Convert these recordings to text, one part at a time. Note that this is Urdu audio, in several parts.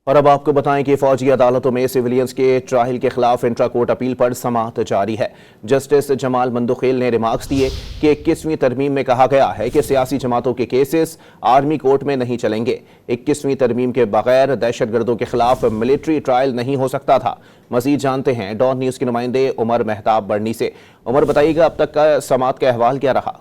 اور اب آپ کو بتائیں کہ فوجی عدالتوں میں سویلینز کے ٹرائل کے خلاف انٹرا کورٹ اپیل پر سماعت جاری ہے۔ جسٹس جمال مندوخیل نے ریمارکس دیے کہ 21ویں ترمیم میں کہا گیا ہے کہ سیاسی جماعتوں کے کیسز آرمی کورٹ میں نہیں چلیں گے۔ 21ویں ترمیم کے بغیر دہشت گردوں کے خلاف ملٹری ٹرائل نہیں ہو سکتا تھا۔ مزید جانتے ہیں ڈان نیوز کے نمائندے عمر مہتاب بڑنی سے۔ عمر، بتائیے گا اب تک کا سماعت کا احوال کیا رہا؟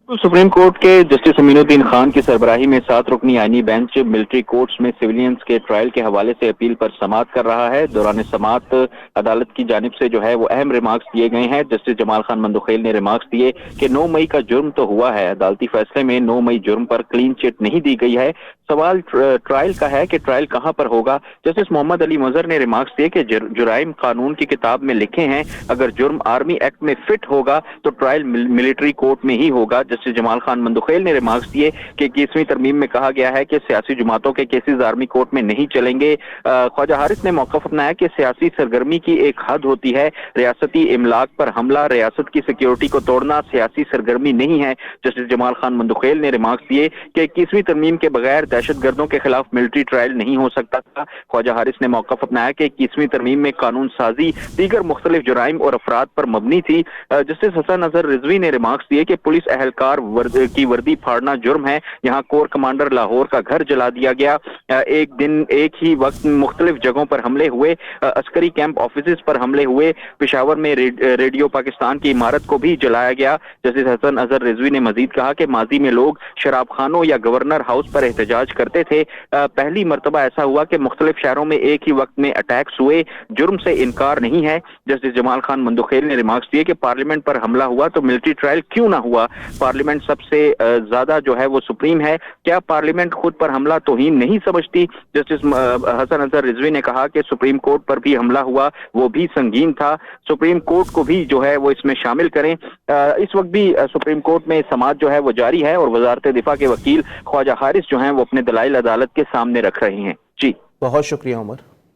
سپریم کورٹ کے جسٹس امین الدین خان کی سربراہی میں 7 رکنی آئینی بینچ ملٹری کورٹس میں سویلینز کے ٹرائل کے حوالے سے اپیل پر سماعت کر رہا ہے۔ دوران سماعت عدالت کی جانب سے جو ہے وہ اہم ریمارکس دیے گئے ہیں۔ جسٹس جمال خان مندوخیل نے ریمارکس دیے کہ 9 مئی کا جرم تو ہوا ہے، عدالتی فیصلے میں 9 مئی جرم پر کلین چٹ نہیں دی گئی ہے، سوال ٹرائل کا ہے کہ ٹرائل کہاں پر ہوگا۔ جسٹس محمد علی مظہر نے ریمارکس دیے کہ جرائم قانون کی کتاب میں لکھے ہیں، اگر جرم آرمی ایکٹ میں فٹ ہوگا تو ٹرائل ملٹری کورٹ میں ہی ہوگا۔ جسٹس جمال خان مندوخیل نے ریمارکس دیے کہ 21ویں ترمیم میں کہا گیا ہے کہ سیاسی جماعتوں کے کیسز آرمی کورٹ میں نہیں چلیں گے۔ خواجہ حارث نے موقف اپنایا کہ سیاسی سرگرمی کی ایک حد ہوتی ہے، ریاستی املاک پر حملہ ریاست کی سیکیورٹی کو توڑنا سیاسی سرگرمی نہیں ہے۔ جسٹس جمال خان مندوخیل نے ریمارکس دیے کہ 21ویں ترمیم کے بغیر دہشت گردوں کے خلاف ملٹری ٹرائل نہیں ہو سکتا تھا۔ خواجہ حارث نے موقف اپنایا کہ 21ویں ترمیم میں قانون سازی دیگر مختلف جرائم اور افراد پر مبنی تھی۔ جسٹس حسن اظہر رضوی نے ریمارکس دیے کہ پولیس اہلکار کی وردی پھاڑنا جرم ہے، یہاں کور کمانڈر لاہور کا گھر جلا دیا گیا، ایک دن ایک ہی وقت مختلف جگہوں پر حملے ہوئے، عسکری کیمپ آفیسز پر حملے ہوئے، پشاور میں ریڈیو پاکستان کی عمارت کو بھی جلایا گیا۔ جسٹس حسن اظہر رضوی نے مزید کہا کہ ماضی میں لوگ شراب خانوں یا گورنر ہاؤس پر احتجاج کرتے تھے، پہلی مرتبہ ایسا ہوا کہ مختلف شہروں میں ایک ہی وقت میں اٹیکس ہوئے، جرم سے انکار نہیں ہے۔ جسٹس جمال خان مندوخیل نے ریمارکس دیے کہ پارلیمنٹ پر حملہ ہوا تو ملٹری ٹرائل کیوں نہ ہوا، پارلیمنٹ سب سے زیادہ جو ہے وہ سپریم ہے، کیا پارلیمنٹ خود پر حملہ توہین نہیں سمجھتی؟ جسٹس حسن اظہر رضوی نے کہا کہ سپریم کورٹ پر بھی حملہ ہوا، وہ بھی سنگین تھا، سپریم کورٹ کو بھی جو ہے وہ اس میں شامل کریں۔ اس وقت بھی سپریم کورٹ میں سماعت جو ہے وہ جاری ہے اور وزارت دفاع کے وکیل خواجہ حارث جو ہیں وہ اپنے دلائل عدالت کے سامنے رکھ رہے ہیں۔ جی بہت شکریہ عمر۔